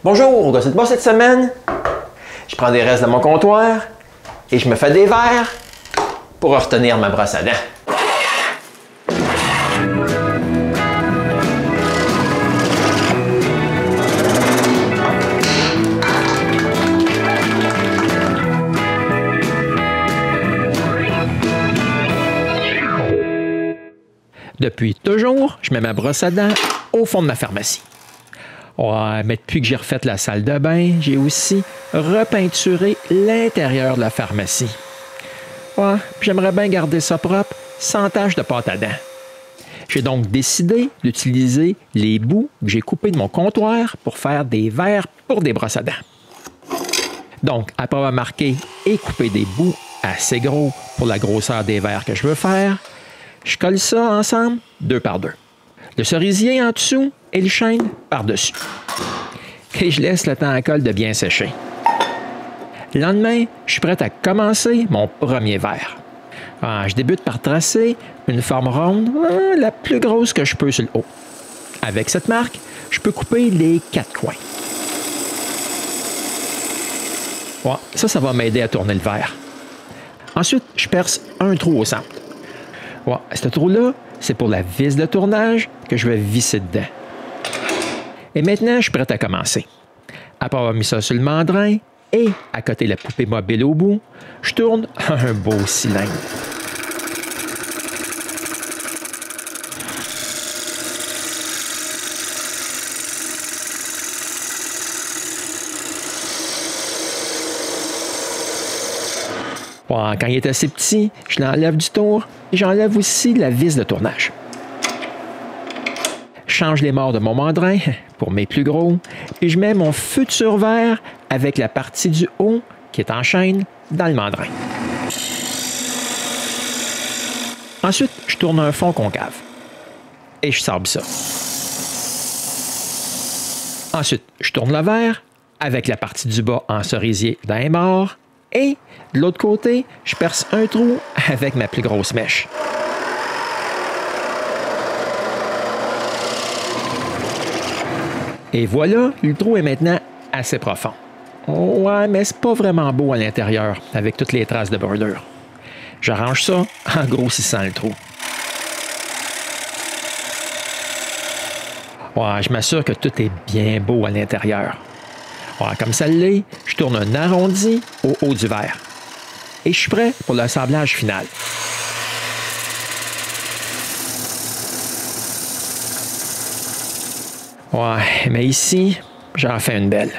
Bonjour, au Gossip Boss cette semaine, je prends des restes de mon comptoir et je me fais des verres pour retenir ma brosse à dents. Depuis toujours, je mets ma brosse à dents au fond de ma pharmacie. Ouais, mais depuis que j'ai refait la salle de bain, j'ai aussi repeinturé l'intérieur de la pharmacie. Ouais, j'aimerais bien garder ça propre, sans tache de pâte à dents. J'ai donc décidé d'utiliser les bouts que j'ai coupés de mon comptoir pour faire des verres pour des brosses à dents. Donc, après avoir marqué et coupé des bouts assez gros pour la grosseur des verres que je veux faire, je colle ça ensemble, 2 par 2. Le cerisier en dessous et le chêne par-dessus. Et je laisse le temps à colle de bien sécher. Le lendemain, je suis prêt à commencer mon premier verre. Je débute par tracer une forme ronde, la plus grosse que je peux sur le haut. Avec cette marque, je peux couper les 4 coins. Ouais, ça va m'aider à tourner le verre. Ensuite, je perce un trou au centre. Ouais, ce trou-là, c'est pour la vis de tournage que je vais visser dedans. Et maintenant, je suis prêt à commencer. Après avoir mis ça sur le mandrin et à côté la poupée mobile au bout, je tourne un beau cylindre. Quand il est assez petit, je l'enlève du tour et j'enlève aussi la vis de tournage. Je change les morts de mon mandrin pour mes plus gros et je mets mon futur verre avec la partie du haut qui est en chaîne dans le mandrin. Ensuite, je tourne un fond concave et je sabre ça. Ensuite, je tourne le verre avec la partie du bas en cerisier d'un mort. Et de l'autre côté, je perce un trou avec ma plus grosse mèche. Et voilà, le trou est maintenant assez profond. Ouais, mais c'est pas vraiment beau à l'intérieur avec toutes les traces de bordure. J'arrange ça en grossissant le trou. Ouais, je m'assure que tout est bien beau à l'intérieur. Comme ça l'est, je tourne un arrondi au haut du verre. Et je suis prêt pour le sablage final. Ouais, mais ici, j'en fais une belle.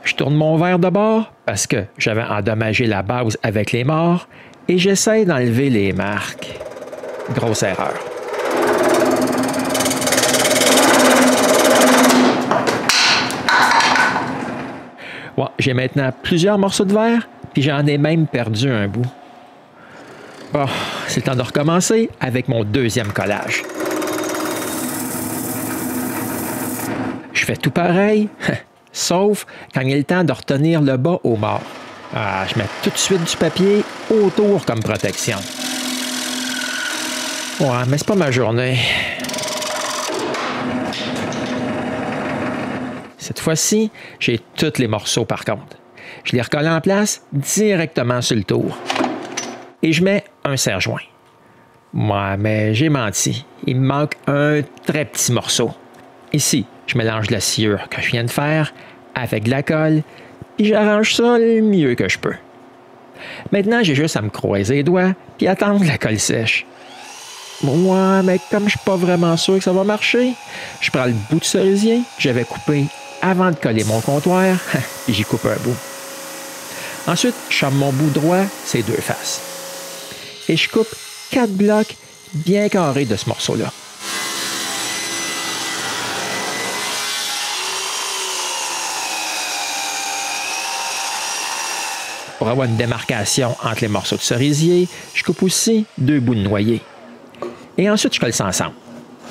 Je tourne mon verre de bord parce que j'avais endommagé la base avec les morts et j'essaie d'enlever les marques. Grosse erreur. J'ai maintenant plusieurs morceaux de verre, puis j'en ai même perdu un bout. C'est le temps de recommencer avec mon deuxième collage. Je fais tout pareil, sauf quand il est le temps de retenir le bas au mort. Je mets tout de suite du papier autour comme protection. Ouais, mais c'est pas ma journée. Cette fois-ci, j'ai tous les morceaux par contre. Je les recolle en place directement sur le tour. Et je mets un serre-joint. Ouais, mais j'ai menti. Il me manque un très petit morceau. Ici, je mélange la sciure que je viens de faire avec de la colle, puis j'arrange ça le mieux que je peux. Maintenant, j'ai juste à me croiser les doigts puis attendre que la colle sèche. Ouais, mais comme je suis pas vraiment sûr que ça va marcher, je prends le bout de cerisier que j'avais coupé avant de coller mon comptoir, et j'y coupe un bout. Ensuite, je charme mon bout droit, ses 2 faces. Et je coupe 4 blocs bien carrés de ce morceau-là. Pour avoir une démarcation entre les morceaux de cerisier, je coupe aussi 2 bouts de noyer. Et ensuite, je colle ça ensemble.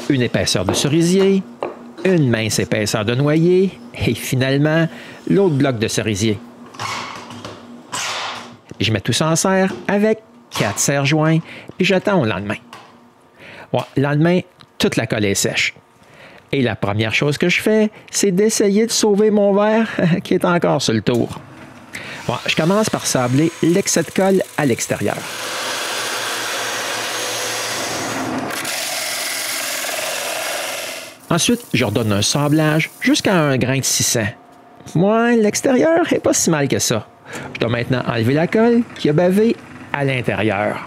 Une épaisseur de cerisier, une mince épaisseur de noyer et finalement, l'autre bloc de cerisier. Je mets tout ça en serre avec 4 serre-joints puis j'attends au lendemain. Le lendemain, toute la colle est sèche. Et la première chose que je fais, c'est d'essayer de sauver mon verre qui est encore sur le tour. Bon, je commence par sabler l'excès de colle à l'extérieur. Ensuite, je redonne un sablage jusqu'à un grain de 600. Moi, l'extérieur n'est pas si mal que ça. Je dois maintenant enlever la colle qui a bavé à l'intérieur.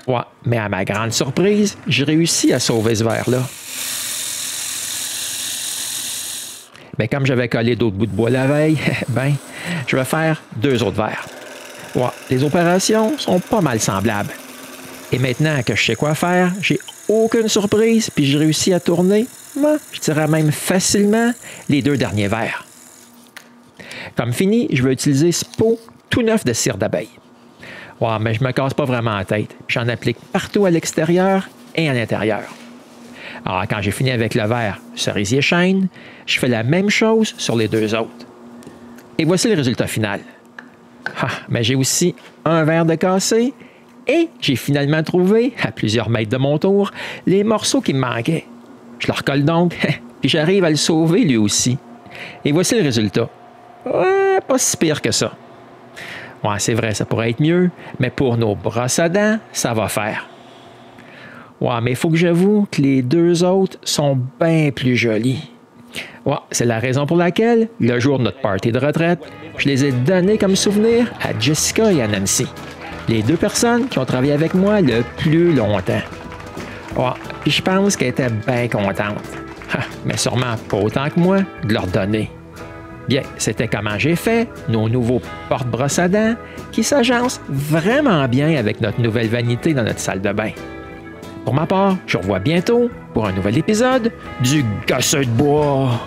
Ouais, mais à ma grande surprise, j'ai réussi à sauver ce verre-là. Mais comme j'avais collé d'autres bouts de bois la veille, ben, je vais faire 2 autres verres. Ouais, les opérations sont pas mal semblables. Et maintenant que je sais quoi faire, j'ai aucune surprise, puis j'ai réussi à tourner, moi, je dirais même facilement, les 2 derniers verres. Comme fini, je vais utiliser ce pot tout neuf de cire d'abeille. Ouais, mais je ne me casse pas vraiment la tête. J'en applique partout à l'extérieur et à l'intérieur. Alors, quand j'ai fini avec le verre cerisier chêne, je fais la même chose sur les 2 autres. Et voici le résultat final. Ah, mais j'ai aussi un verre de cassé et j'ai finalement trouvé, à plusieurs mètres de mon tour, les morceaux qui me manquaient. Je le recolle donc, puis j'arrive à le sauver lui aussi. Et voici le résultat. Ouais, pas si pire que ça. Ouais, c'est vrai, ça pourrait être mieux, mais pour nos brosses à dents, ça va faire. Ouais, mais il faut que j'avoue que les 2 autres sont bien plus jolis. Ouais, c'est la raison pour laquelle, le jour de notre party de retraite, je les ai donnés comme souvenir à Jessica et à Nancy, les 2 personnes qui ont travaillé avec moi le plus longtemps. Ouais, puis je pense qu'elles étaient bien contentes. Mais sûrement pas autant que moi de leur donner. Bien, c'était comment j'ai fait nos nouveaux porte-brosses à dents qui s'agencent vraiment bien avec notre nouvelle vanité dans notre salle de bain. Pour ma part, je vous revois bientôt pour un nouvel épisode du Gosseux de bois.